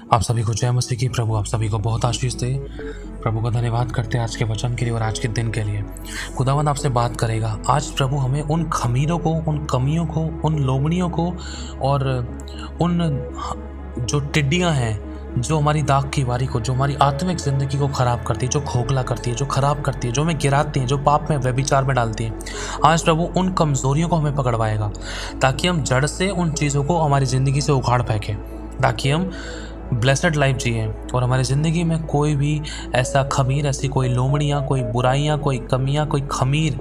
आप सभी को जय मसीह की। प्रभु आप सभी को बहुत आशीष दे। प्रभु का धन्यवाद करते हैं आज के वचन के लिए और आज के दिन के लिए। खुदावंद आपसे बात करेगा आज। प्रभु हमें उन खमीरों को, उन कमियों को, उन लोमड़ियों को और उन जो टिड्डियाँ हैं जो हमारी दाग की वारी को, जो हमारी आत्मिक ज़िंदगी को ख़राब करती है, जो खोखला करती है, जो ख़राब करती है, जो हमें गिराती है, जो पाप में व्यभिचार में डालती है, आज प्रभु उन कमज़ोरियों को हमें पकड़वाएगा ताकि हम जड़ से उन चीज़ों को हमारी ज़िंदगी से उखाड़ फेंकें, ताकि हम ब्लेसड लाइफ जिए और हमारी ज़िंदगी में कोई भी ऐसा खमीर, ऐसी कोई लोमड़ियाँ, कोई बुराइयाँ, कोई कमियाँ, कोई खमीर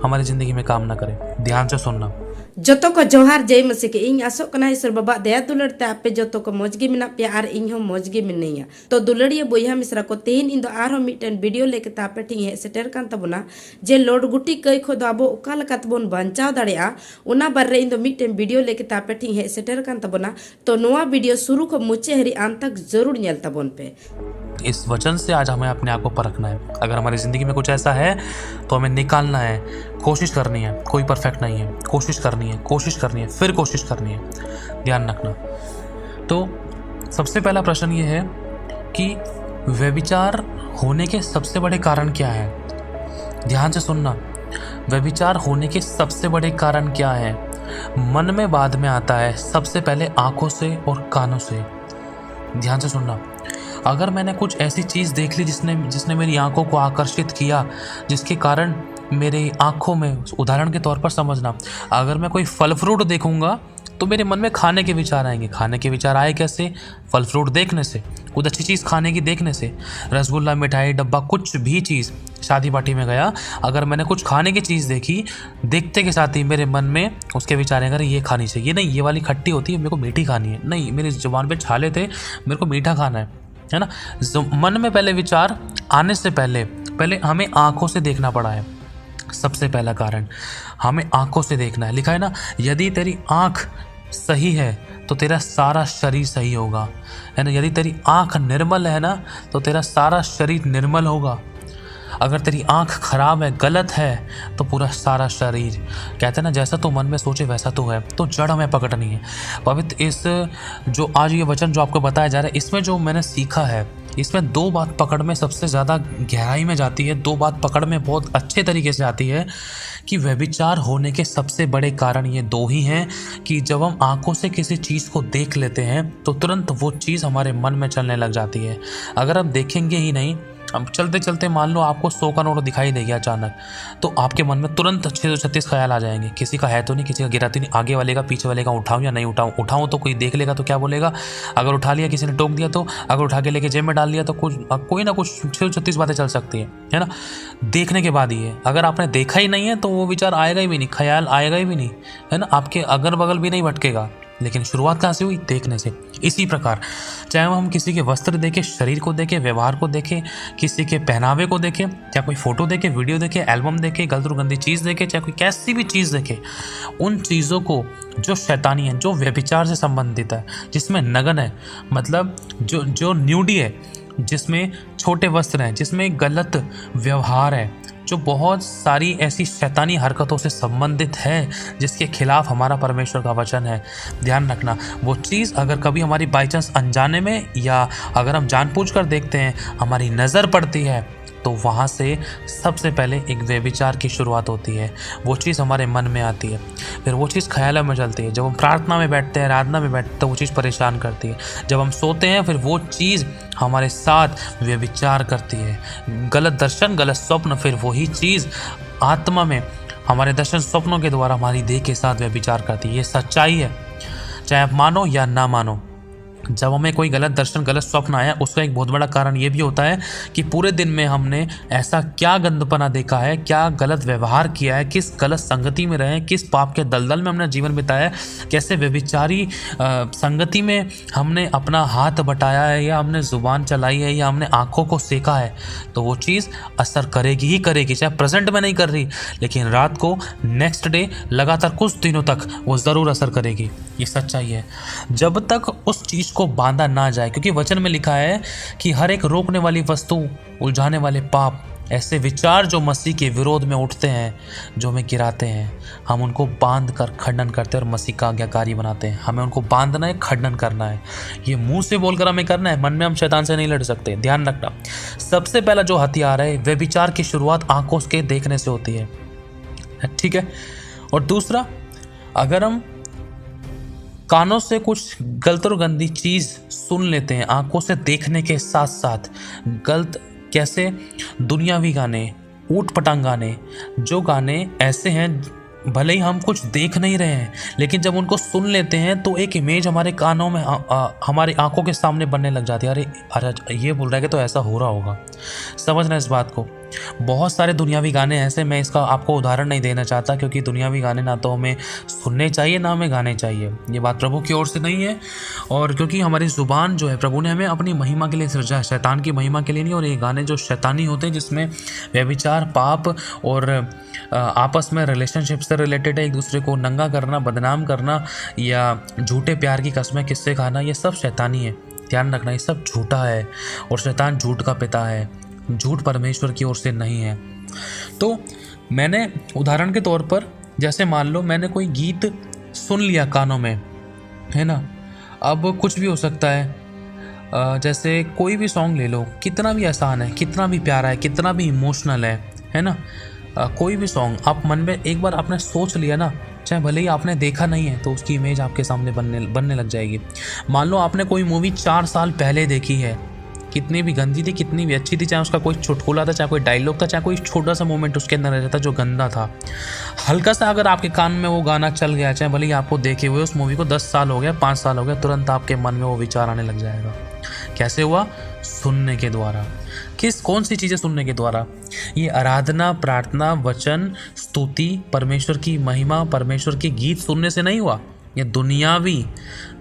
हमारी ज़िंदगी में काम ना करे। ध्यान से सुनना। जोतो को जोहार जय मसीह के इन आसो कना ईश्वर बाबा दया दुलड़ ते आपे जोतो को मौजगी मिना प्यार इन हो मौजगी मिनैया तो दुलड़िया बोया मिश्रा को तेन इन दो आर हो मिटन वीडियो लेके तापे ठीक है सेटर कान तबना जे लोड गुटी कई खो दाबो उका लकात बोन बंचाव दाड़िया उना बारे इन दो मिटन वीडियो लेके तापे ठीक है सेटर कान तबना तो नोआ वीडियो शुरू को मुच्चे हरी अंत तक जरूर नेल तबोन पे। इस वचन से आज हमें अपने आप को परखना है। अगर हमारी ज़िंदगी में कुछ ऐसा है तो हमें निकालना है, कोशिश करनी है। कोई परफेक्ट नहीं है, कोशिश करनी है, कोशिश करनी है, फिर कोशिश करनी है। ध्यान रखना। तो सबसे पहला प्रश्न ये है कि व्यभिचार होने के सबसे बड़े कारण क्या है। ध्यान से सुनना। व्यभिचार होने के सबसे बड़े कारण क्या है। मन में बाद में आता है, सबसे पहले आंखों से और कानों से। ध्यान से सुनना। अगर मैंने कुछ ऐसी चीज़ देख ली जिसने मेरी आंखों को आकर्षित किया, जिसके कारण मेरी आंखों में, उदाहरण के तौर पर समझना, अगर मैं कोई फल फ्रूट देखूंगा तो मेरे मन में खाने के विचार आएंगे। खाने के विचार आए कैसे? फल फ्रूट देखने से, कुछ अच्छी चीज़ खाने की देखने से। रसगुल्ला, मिठाई, डब्बा, कुछ भी चीज़, शादी पार्टी में गया, अगर मैंने कुछ खाने की चीज़ देखी, देखते के साथ ही मेरे मन में उसके विचार आएंगे, अरे ये खानी चाहिए, नहीं ये वाली खट्टी होती है, मेरे को मीठी खानी है, नहीं मेरी जुबान पे छाले थे, मेरे को मीठा खाना है ना। मन में पहले विचार आने से पहले हमें आँखों से देखना पड़ा है। सबसे पहला कारण हमें आँखों से देखना है। लिखा है ना, यदि तेरी आँख सही है तो तेरा सारा शरीर सही होगा, है ना। यदि तेरी आँख निर्मल है ना तो तेरा सारा शरीर निर्मल होगा। अगर तेरी आँख खराब है, गलत है, तो पूरा सारा शरीर, कहते हैं ना, जैसा तो मन में सोचे वैसा तो है। तो जड़ हमें पकड़नी है। पवित्र इस जो आज ये वचन जो आपको बताया जा रहा है, इसमें जो मैंने सीखा है, इसमें दो बात पकड़ में सबसे ज़्यादा गहराई में जाती है, दो बात पकड़ में बहुत अच्छे तरीके से आती है कि व्यभिचार होने के सबसे बड़े कारण ये दो ही हैं कि जब हम आंखों से किसी चीज़ को देख लेते हैं तो तुरंत वो चीज़ हमारे मन में चलने लग जाती है। अगर हम देखेंगे ही नहीं, अब चलते चलते मान लो आपको 100 का नोट दिखाई दे गया अचानक, तो आपके मन में तुरंत 636 ख्याल आ जाएंगे। किसी का है तो नहीं, किसी का गिरा तो नहीं, आगे वाले का, पीछे वाले का, उठाऊं या नहीं उठाऊं। उठाऊं तो कोई देख लेगा तो क्या बोलेगा, अगर उठा लिया किसी ने टोक दिया तो, अगर उठा के लेके जेब में डाल लिया तो कोई ना कुछ 636 बातें चल सकती है ना। देखने के बाद ही है। अगर आपने देखा ही नहीं है तो वो विचार आएगा ही भी नहीं, ख्याल आएगा ही भी नहीं, है ना। आपके अगल बगल भी नहीं भटकेगा। लेकिन शुरुआत कहाँ से हुई? देखने से। इसी प्रकार चाहे हम किसी के वस्त्र देखें, शरीर को देखें, व्यवहार को देखें, किसी के पहनावे को देखें, चाहे कोई फोटो देखें, वीडियो देखें, एल्बम देखें, गलत गंदी चीज़ देखें, चाहे कोई कैसी भी चीज़ देखें, उन चीज़ों को जो शैतानी है, जो व्यभिचार से संबंधित है, जिसमें नग्न है, मतलब जो न्यूडी है, जिसमें छोटे वस्त्र हैं, जिसमें गलत व्यवहार है, जो बहुत सारी ऐसी शैतानी हरकतों से संबंधित है जिसके खिलाफ हमारा परमेश्वर का वचन है। ध्यान रखना, वो चीज़ अगर कभी हमारी बाई चांस अनजाने में या अगर हम जानबूझकर देखते हैं, हमारी नज़र पड़ती है, तो वहाँ से सबसे पहले एक व्यभिचार की शुरुआत होती है। वो चीज़ हमारे मन में आती है, फिर वो चीज़ ख्यालों में चलती है। जब हम प्रार्थना में बैठते हैं, आराधना में बैठते हैं, तो वो चीज़ परेशान करती है। जब हम सोते हैं, फिर वो चीज़ हमारे साथ व्यभिचार करती है। गलत दर्शन, गलत स्वप्न, फिर वही चीज़ आत्मा में हमारे दर्शन स्वप्नों के द्वारा हमारी देह के साथ व्यभिचार करती है। ये सच्चाई है, चाहे आप मानो या ना मानो। जब हमें कोई गलत दर्शन, गलत स्वप्न आया, उसका एक बहुत बड़ा कारण ये भी होता है कि पूरे दिन में हमने ऐसा क्या गंदपना देखा है, क्या गलत व्यवहार किया है, किस गलत संगति में रहे, किस पाप के दलदल में हमने जीवन बिताया है, कैसे व्यभिचारी संगति में हमने अपना हाथ बटाया है, या हमने ज़ुबान चलाई है, या हमने आँखों को सेका है, तो वो चीज़ असर करेगी ही करेगी। चाहे प्रेजेंट में नहीं कर रही, लेकिन रात को, नेक्स्ट डे, लगातार कुछ दिनों तक वो ज़रूर असर करेगी। ये सच्चाई है। जब तक उस चीज़ को बांधा ना जाए, क्योंकि वचन में लिखा है कि हर एक रोकने वाली वस्तु, उलझाने वाले पाप ऐसे विचार जो मसीह के विरोध में उठते हैं, जो हमें गिराते हैं, हम उनको बांध कर खंडन करते हैं और मसीह का आज्ञाकारी बनाते हैं। हमें उनको बांधना है, खंडन करना है। ये मुंह से बोलकर हमें करना है, मन में हम शैतान से नहीं लड़ सकते। ध्यान रखना, सबसे पहला जो हथियार है वे विचार की शुरुआत आंखों के देखने से होती है, ठीक है। और दूसरा, अगर हम कानों से कुछ गलत और गंदी चीज़ सुन लेते हैं, आंखों से देखने के साथ साथ गलत, कैसे दुनियावी गाने, ऊट पटांग गाने, जो गाने ऐसे हैं भले ही हम कुछ देख नहीं रहे हैं, लेकिन जब उनको सुन लेते हैं तो एक इमेज हमारे कानों में हमारी आंखों के सामने बनने लग जाती है। अरे अरे ये बोल रहा है कि तो ऐसा हो रहा होगा। समझना इस बात को। बहुत सारे दुनियावी गाने ऐसे, मैं इसका आपको उदाहरण नहीं देना चाहता क्योंकि दुनियावी गाने ना तो हमें सुनने चाहिए ना हमें गाने चाहिए। ये बात प्रभु की ओर से नहीं है, और क्योंकि हमारी ज़ुबान जो है प्रभु ने हमें अपनी महिमा के लिए सृजा है, शैतान की महिमा के लिए नहीं। और ये गाने जो शैतानी होते हैं, जिसमें व्यभिचार, पाप और आपस में रिलेशनशिप से रिलेटेड है, एक दूसरे को नंगा करना, बदनाम करना या झूठे प्यार की कसमें किस्से खाना, ये सब शैतानी है। ध्यान रखना, ये सब झूठा है और शैतान झूठ का पिता है। झूठ परमेश्वर की ओर से नहीं है। तो मैंने उदाहरण के तौर पर, जैसे मान लो मैंने कोई गीत सुन लिया कानों में, है ना, अब कुछ भी हो सकता है। जैसे कोई भी सॉन्ग ले लो, कितना भी आसान है, कितना भी प्यारा है, कितना भी इमोशनल है ना, कोई भी सॉन्ग आप मन में एक बार आपने सोच लिया ना, चाहे भले ही आपने देखा नहीं है, तो उसकी इमेज आपके सामने बनने लग जाएगी। मान लो आपने कोई मूवी 4 साल पहले देखी है, कितनी भी गंदी थी, कितनी भी अच्छी थी, चाहे उसका कोई चुटकुला था, चाहे कोई डायलॉग था, चाहे कोई छोटा सा मोमेंट उसके अंदर रहता जो गंदा था, हल्का सा अगर आपके कान में वो गाना चल गया, चाहे भले ही आपको देखे हुए उस मूवी को 10 साल हो गया, 5 साल हो गया, तुरंत आपके मन में वो विचार आने लग जाएगा। कैसे हुआ? सुनने के द्वारा। कौन सी चीज़ें सुनने के द्वारा? ये आराधना, प्रार्थना, वचन, स्तुति, परमेश्वर की महिमा, परमेश्वर के गीत सुनने से नहीं हुआ। ये दुनियावी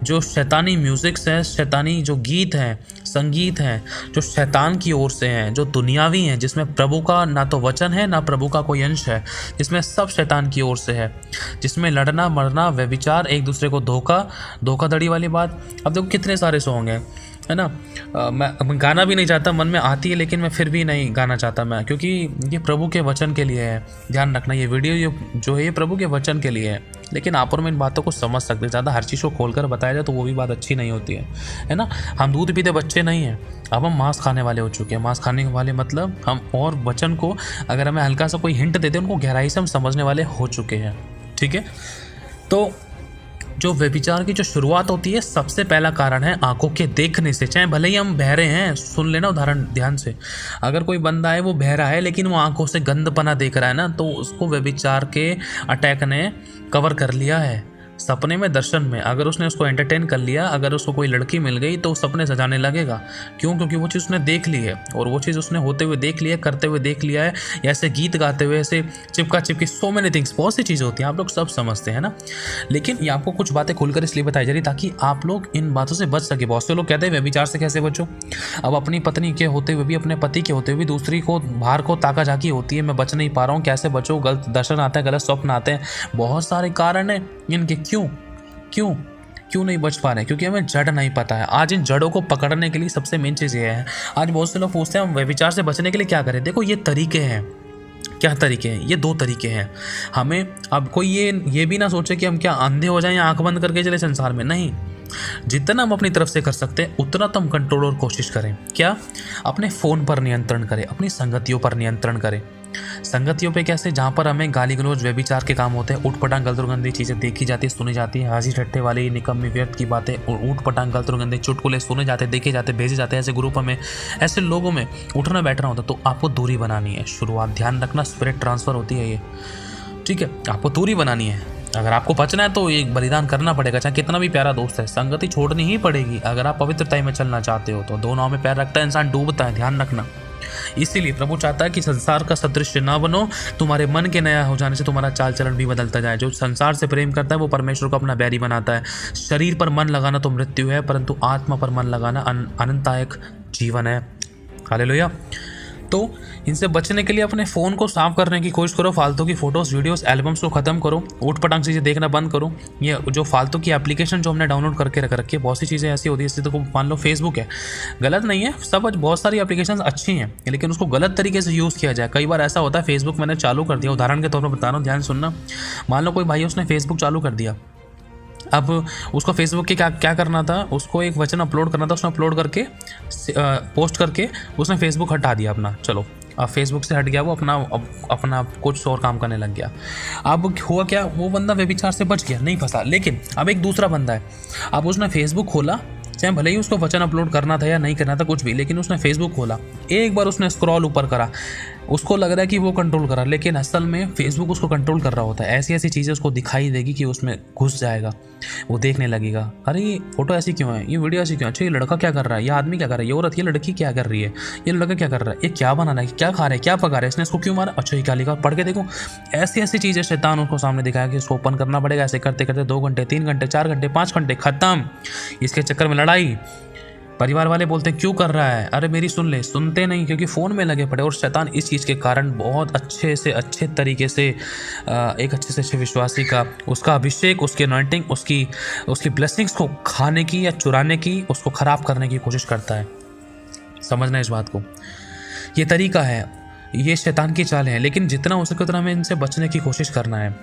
जो शैतानी म्यूज़िक्स हैं, शैतानी जो गीत हैं, संगीत हैं, जो शैतान की ओर से हैं, जो दुनियावी हैं, जिसमें प्रभु का ना तो वचन है ना प्रभु का कोई अंश है, जिसमें सब शैतान की ओर से है, जिसमें लड़ना, मरना, व्यभिचार, एक दूसरे को धोखाधड़ी वाली बात। अब देखो कितने सारे सॉन्ग हैं, है ना। मैं गाना भी नहीं चाहता, मन में आती है, लेकिन मैं फिर भी नहीं गाना चाहता मैं, क्योंकि ये प्रभु के वचन के लिए है। ध्यान रखना, ये वीडियो जो है ये प्रभु के वचन के लिए है, लेकिन आप और मैं इन बातों को समझ सकते हैं। ज़्यादा हर चीज़ को खोलकर बताया जाए तो वो भी बात अच्छी नहीं होती है ना। हम दूध पीते बच्चे नहीं हैं, अब हम मांस खाने वाले हो चुके हैं। मांस खाने वाले मतलब हम, और वचन को अगर हमें हल्का सा कोई हिंट देते हैं, उनको गहराई से हम समझने वाले हो चुके हैं, ठीक है। तो जो व्यभिचार की जो शुरुआत होती है, सबसे पहला कारण है आंखों के देखने से। चाहे भले ही हम बहरे हैं, सुन लेना उदाहरण ध्यान से, अगर कोई बंदा है वो बहरा है लेकिन वो आंखों से गंदपना देख रहा है ना, तो उसको व्यभिचार के अटैक ने कवर कर लिया है। सपने में, दर्शन में अगर उसने उसको एंटरटेन कर लिया, अगर उसको कोई लड़की मिल गई तो सपने सजाने लगेगा। क्यों? क्योंकि वो चीज़ उसने देख ली है, और वो चीज़ उसने होते हुए देख लिया है, करते हुए देख लिया है, या ऐसे गीत गाते हुए, ऐसे चिपका चिपकी, सो मेनी थिंग्स, बहुत सी चीज़ें होती हैं, आप लोग सब समझते हैं ना। लेकिन ये आपको कुछ बातें खुलकर इसलिए बताई जा रही ताकि आप लोग इन बातों से बच सके। बहुत से लोग कहते हैं व्यभिचार से कैसे बचो? अब अपनी पत्नी के होते हुए भी, अपने पति के होते हुए भी दूसरी को, बाहर को ताका झाकी होती है, मैं बच नहीं पा रहा हूँ, कैसे बचो? गलत दर्शन आता है, गलत स्वप्न आते हैं, बहुत सारे कारण हैं इनके। क्यों नहीं बच पा रहे? क्योंकि हमें जड़ नहीं पता है। आज इन जड़ों को पकड़ने के लिए सबसे मेन चीज़ ये है। आज बहुत से लोग पूछते हैं हम व्यभिचार से बचने के लिए क्या करें? देखो, ये तरीके हैं। क्या तरीके हैं? ये 2 तरीके हैं। हमें अब कोई ये भी ना सोचे कि हम क्या अंधे हो जाएं या आंख बंद करके चले संसार में, नहीं। जितना हम अपनी तरफ से कर सकते हैं उतना तो हम कंट्रोल और कोशिश करें। क्या? अपने फ़ोन पर नियंत्रण करें, अपनी संगतियों पर नियंत्रण करें। संगतियों पे कैसे? जहाँ पर हमें गाली गलौज, व्यभिचार के काम होते हैं, ऊट-पटांग, गलत और गंदी चीज़ें देखी जाती है, सुनी जाती है, हंसी ठट्ठे वाली निकम्मी व्यर्थ की बातें और ऊट-पटांग, गलत और गंदे चुटकुले सुने जाते, देखे जाते, भेजे जाते हैं। ऐसे ग्रुप में, ऐसे लोगों में उठना बैठना होता है, तो आपको दूरी बनानी है। शुरुआत, ध्यान रखना, स्पिरिट ट्रांसफ़र होती है ये, ठीक है। आपको दूरी बनानी है। अगर आपको बचना है तो एक बलिदान करना पड़ेगा, चाहे कितना भी प्यारा दोस्त है, संगति छोड़नी ही पड़ेगी। अगर आप पवित्रता में चलना चाहते हो तो 2 नाव में पैर रखता है इंसान डूबता है, ध्यान रखना। इसीलिए प्रभु चाहता है कि संसार का सदृश्य ना बनो, तुम्हारे मन के नया हो जाने से तुम्हारा चाल चलन भी बदलता जाए। जो संसार से प्रेम करता है वो परमेश्वर को अपना बैरी बनाता है। शरीर पर मन लगाना तो मृत्यु है, परंतु आत्मा पर मन लगाना अनंतदायक जीवन है। हालेलुया। तो इनसे बचने के लिए अपने फ़ोन को साफ करने की कोशिश करो, फालतू की फ़ोटोज़ वीडियोस एल्बम्स को ख़त्म करो, ऊट पटांग चीज़ें देखना बंद करो। ये जो फालतू की एप्लीकेशन जो हमने डाउनलोड करके रख रखी है, बहुत सी चीज़ें ऐसी होती है, जैसे तो मान लो फेसबुक है, गलत नहीं है, सब बहुत सारी एप्लीकेशन अच्छी हैं, लेकिन उसको गलत तरीके से यूज़ किया जाए। कई बार ऐसा होता है, फेसबुक मैंने चालू कर दिया, उदाहरण के तौर पर बता रहा हूँ, ध्यान सुनना। मान लो कोई भाई उसने फेसबुक चालू कर दिया, अब उसको फेसबुक के क्या करना था, उसको एक वचन अपलोड करना था, उसने अपलोड करके पोस्ट करके उसने फेसबुक हटा दिया अपना। चलो अब फेसबुक से हट गया वो, अपना कुछ और काम करने लग गया। अब हुआ क्या, वो बंदा व्यभिचार से बच गया, नहीं फंसा। लेकिन अब एक दूसरा बंदा है, अब उसने फेसबुक खोला, चाहे भले ही उसको वचन अपलोड करना था या नहीं करना था कुछ भी, लेकिन उसने फेसबुक खोला, एक बार उसने स्क्रॉल ऊपर करा, उसको लग रहा है कि वो कंट्रोल करा, लेकिन असल में फेसबुक उसको कंट्रोल कर रहा होता है। ऐसी ऐसी चीज़ें उसको दिखाई देगी कि उसमें घुस जाएगा, वो देखने लगेगा, अरे ये फोटो ऐसी क्यों है, ये वीडियो ऐसी क्यों है, अच्छा ये लड़का क्या कर रहा है, ये आदमी क्या कर रहा है, ये औरत, ये लड़की क्या कर रही है, ये लड़का क्या कर रहा है, ये क्या बना रहा है, क्या खा रहा है, क्या पका रहा है, इसने इसको क्यों मारा, अच्छा ये क्या लिखा, पढ़ के देखो। ऐसी ऐसी चीज़ें शैतान उसको सामने दिखाया कि इसको ओपन करना पड़ेगा। ऐसे करते करते 2 घंटे 3 घंटे 4 घंटे 5 घंटे खत्म। इसके चक्कर में लड़ाई, परिवार वाले बोलते हैं क्यों कर रहा है, अरे मेरी सुन ले, सुनते नहीं, क्योंकि फ़ोन में लगे पड़े। और शैतान इस चीज़ के कारण बहुत अच्छे तरीके से एक अच्छे से अच्छे विश्वासी का, उसका अभिषेक, उसकी अनॉइंटिंग, उसकी ब्लेसिंग्स को खाने की या चुराने की, उसको ख़राब करने की कोशिश करता है। समझना इस बात को, ये तरीका है, ये शैतान की चाल है। लेकिन जितना हो सके उतना हमें इनसे बचने की कोशिश करना है।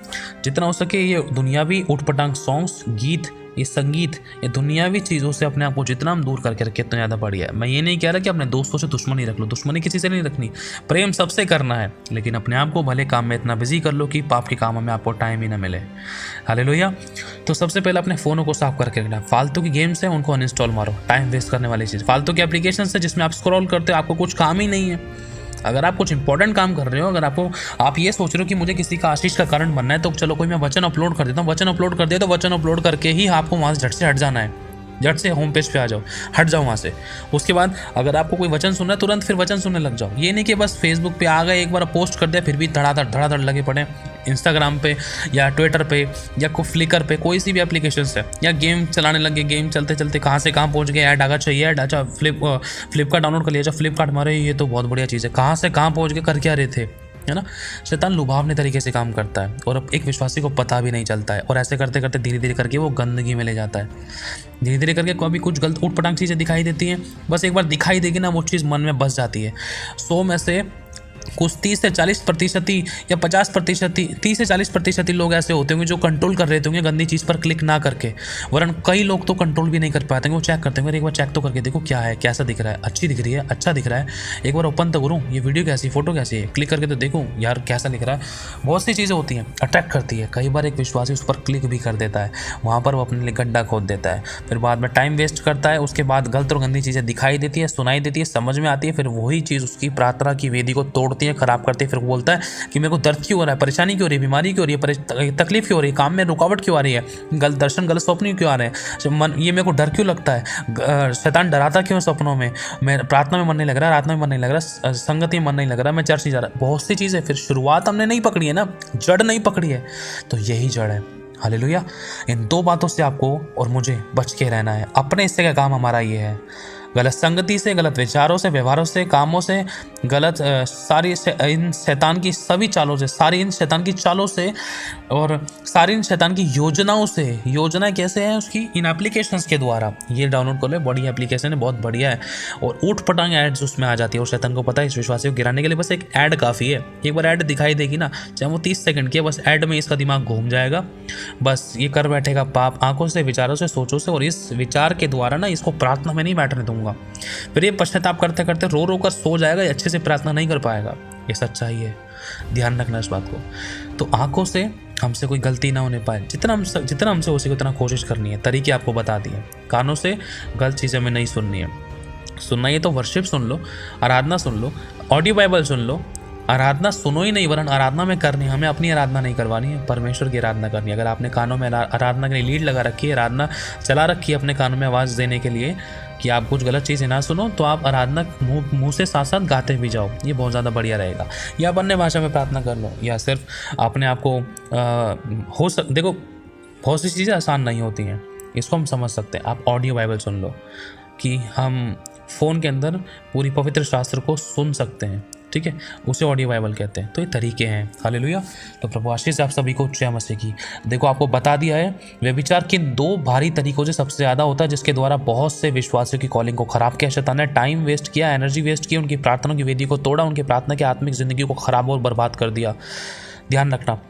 जितना हो सके ये दुनियावी उटपटांग सॉन्ग्स, गीत, ये संगीत, ये दुनियावी चीज़ों से अपने आप को जितना हम दूर करके रखें उतना ज़्यादा बढ़िया है। मैं ये नहीं कह रहा कि अपने दोस्तों से दुश्मनी रख लो, दुश्मनी किसी से नहीं रखनी, प्रेम सबसे करना है, लेकिन अपने आप को भले काम में इतना बिजी कर लो कि पाप के कामों में आपको टाइम ही ना मिले। हालेलुया। तो सबसे पहले अपने फ़ोनों को साफ करके रखना। फालतू की गेम्स हैं उनको अनइंस्टॉल मारो, टाइम वेस्ट करने वाली चीज़। फालतू की एप्लीकेशन है जिसमें आप स्क्रॉल करते हो, आपको कुछ काम ही नहीं है। अगर आप कुछ इंपॉर्टेंट काम कर रहे हो, अगर आप ये सोच रहे हो कि मुझे किसी का आशीष का कारण बनना है, तो चलो कोई मैं वचन अपलोड कर देता हूँ, वचन अपलोड कर दिया, तो वचन अपलोड करके ही आपको वहाँ से झट से हट जाना है, झट से होम पेज पे आ जाओ, हट जाओ वहाँ से। उसके बाद अगर आपको कोई वचन सुनना है, तुरंत फिर वचन सुनने लग जाओ। ये नहीं कि बस फेसबुक पे आ गए, एक बार पोस्ट कर दिया, फिर भी धड़ाधड़ लगे पड़े इंस्टाग्राम पे या ट्विटर पे या कोई फ्लिकर पे, कोई सी भी एप्लीकेशन है, या गेम चलाने लगे, गेम चलते चलते कहाँ से कहाँ पहुँच गए, ऐड आगा चाहिए, ऐड, अच्छा फ्लिपकार्ट डाउनलोड कर लिया, अच्छा फ्लिपकार्ट मारे, ये तो बहुत बढ़िया चीज़ है, कहाँ से कहाँ पहुँच गए, कर क्या रहे थे, है ना। शैतान लुभावने तरीके से काम करता है और अब एक विश्वासी को पता भी नहीं चलता है, और ऐसे करते करते धीरे धीरे करके वो गंदगी में ले जाता है। धीरे धीरे करके कभी कुछ गलत उटपटांग चीज़ें दिखाई देती हैं, बस एक बार दिखाई देगी ना, वो चीज़ मन में बस जाती है। 100 में से कुछ 30 से 40% ही या 50%, 30 से 40% ही लोग ऐसे होते होंगे जो कंट्रोल कर रहे होंगे गंदी चीज़ पर क्लिक ना करके, वरन कई लोग तो कंट्रोल भी नहीं कर पाते हैं। वो चेक करते हैं, एक बार चेक तो करके देखो क्या है, कैसा दिख रहा है, अच्छी दिख रही है, अच्छा दिख रहा है, एक बार ओपन तो करूँ, ये वीडियो कैसी, फोटो कैसी है, क्लिक करके तो देखूँ यार कैसा दिख रहा है। बहुत सी चीज़ें होती हैं, अट्रैक्ट करती है। कई बार एक विश्वासी उस पर क्लिक भी कर देता है, वहाँ पर वो अपने लिए गड्ढा खोद देता है, फिर बाद में टाइम वेस्ट करता है। उसके बाद गलत और गंदी चीज़ें दिखाई देती है, सुनाई देती है, समझ में आती है, फिर वही चीज़ उसकी प्रार्थना की वेदी को तोड़ती है, खराब करती है। फिर बोलता है कि मेरे को दर्द क्यों हो रहा है, परेशानी क्यों हो रही है, बीमारी क्यों हो रही है, तकलीफ क्यों हो रही है, काम में रुकावट क्यों आ रही है, गलत दर्शन, गलत स्वप्न क्यों आ रहे हैं, ये मेरे को डर क्यों लगता है, शैतान डराता क्यों सपनों में, मैं प्रार्थना में मन नहीं लग रहा, रात में मन नहीं लग रहा, संगति में मन नहीं लग रहा, मैं चर्च नहीं जा रहा। बहुत सी चीज़ें, फिर शुरुआत हमने नहीं पकड़ी है ना, जड़ नहीं पकड़ी है, तो यही जड़ है। हालेलुया। इन 2 बातों से आपको और मुझे बच के रहना है। अपने हिस्से का काम हमारा ये है, गलत संगति से, गलत विचारों से, व्यवहारों से, कामों से, गलत इन शैतान की सभी चालों से, सारी इन शैतान की चालों से और सारी इन शैतान की योजनाओं से। योजना कैसे है उसकी, इन एप्लीकेशंस के द्वारा। ये डाउनलोड कर ले, बड़ी एप्लीकेशन है, बहुत बढ़िया है, और ऊट पटांग एड्स उसमें आ जाती है। और शैतान को पता है इस विश्वासी को गिराने के लिए बस एक ऐड काफ़ी है। एक बार ऐड दिखाई देगी ना, चाहे वो 30 सेकंड की है, बस ऐड में इसका दिमाग घूम जाएगा, बस ये कर बैठेगा पाप आंखों से, विचारों से, सोचों से, और इस विचार के द्वारा ना इसको प्रार्थना में नहीं बैठने दूंगा। फिर ये पश्चाताप करते करते रो रो कर सो जाएगा, अच्छे से प्रार्थना नहीं कर पाएगा। ये सच्चाई है, ध्यान रखना इस बात को। तो आंखों से हमसे कोई गलती ना होने पाए, जितना हमसे हो सके उतना कोशिश करनी है। तरीके आपको बता दिए। कानों से गलत चीज़ें हमें नहीं सुननी है। सुनना ये तो वर्शिप सुन लो, आराधना सुन लो, ऑडियो बाइबल सुन लो। आराधना सुनो ही नहीं, वरन आराधना में करनी, हमें अपनी आराधना नहीं करवानी है, परमेश्वर की आराधना करनी है। अगर आपने कानों में आराधना के लिए लीड लगा रखी है, आराधना चला रखी है अपने कानों में आवाज़ देने के लिए कि आप कुछ गलत चीज़ें ना सुनो, तो आप आराधना मुँह से साथ साथ गाते भी जाओ, ये बहुत ज़्यादा बढ़िया रहेगा। या आप अन्य भाषा में प्रार्थना कर लो, या सिर्फ अपने आप को देखो बहुत सी चीज़ें आसान नहीं होती हैं, इसको हम समझ सकते हैं। आप ऑडियो बाइबल सुन लो कि हम फ़ोन के अंदर पूरी पवित्र शास्त्र को सुन सकते हैं, ठीक है, उसे ऑडियो बाइबल कहते हैं। तो ये तरीके हैं। हालेलुया। तो प्रभु आशीष आप सभी को जय मसीह की। देखो आपको बता दिया है व्यभिचार किन 2 भारी तरीकों से सबसे ज़्यादा होता है, जिसके द्वारा बहुत से विश्वासियों की कॉलिंग को खराब किया शैतान ने, टाइम वेस्ट किया, एनर्जी वेस्ट की, उनकी प्रार्थना की वेदी को तोड़ा, उनकी प्रार्थना की आत्मिक ज़िंदगी को खराब और बर्बाद कर दिया। ध्यान रखना।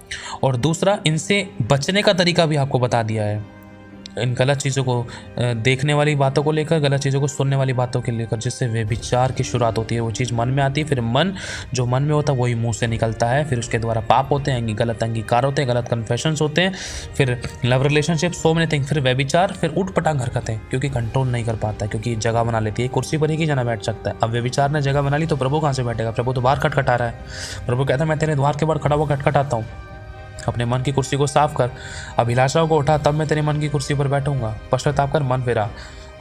और दूसरा, इनसे बचने का तरीका भी आपको बता दिया है। इन गलत चीज़ों को देखने वाली बातों को लेकर, गलत चीज़ों को सुनने वाली बातों के लेकर, जिससे व्यभिचार की शुरुआत होती है। वो चीज़ मन में आती है, फिर जो मन में होता है वही मुंह से निकलता है, फिर उसके द्वारा पाप होते हैं, गलत अंगीकार होते हैं, गलत कन्फेशंस होते हैं, फिर love relationship, so many thing, फिर व्यभिचार, फिर उठपटांग हरकतें, क्योंकि कंट्रोल नहीं कर पाता है, क्योंकि जगह बना लेती है। कुर्सी पर ही जना बैठ सकता है। अब व्यभिचार ने जगह बना ली तो प्रभु कहाँ से बैठेगा? प्रभु तो बाहर खटखटा रहा है। प्रभु कहता है मैं तेरे द्वार के बाहर खड़ा हुआ खटखटाता हूँ, अपने मन की कुर्सी को साफ कर, अभिलाषाओं को उठा, तब मैं तेरे मन की कुर्सी पर बैठूंगा। पश्चाताप कर, मन फेरा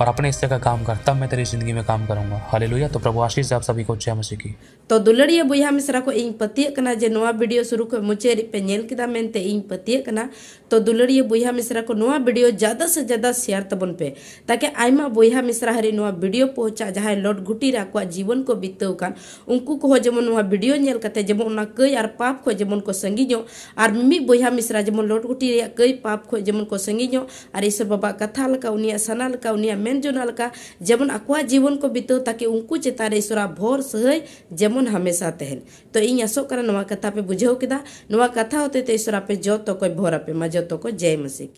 और अपने हिस्से का काम कर, तब मैं तेरी जिंदगी में काम करूंगा। हालेलुया। तो प्रभु आशीष आप सभी को जय मसीह की। तो दुलड़िया बुया मिश्रा को इन पतिये कना जे नोआ वीडियो शुरू को मुचे पे नेल किदा मेनते इन पतिये कना। तो दुलड़िया बुया मिश्रा को नोआ वीडियो ज़्यादा से ज़्यादा शेयर तबन पे, ताकि आयमा बुया मिश्रा हरी नोआ वीडियो पहुंचा जहाँ लॉट घुटी को जीवन को बीतव कान उनको को जेमन नोआ वीडियो नेल कते जेमन उना कई और पाप को जेमन को संगिजो और मिमी बुया मिश्रा जेमन लॉट घुटी कई पाप को जेमन को संगिजो और ईश्वर बाबा कथा लका उनिया सना लका उनिया मेन जोना लका जेमन अक्वा जीवन को बीतव, ताकि उनको चेतारे ईश्वरा भोर सहय जेमन हमेशा तहन। तो इन आसोग करा नवा कथा पे बुझाव किदा, नवा कथा होते तो ईश्वरा पे जो तो कोई भोरा पे मजो तो को जय मसीह की।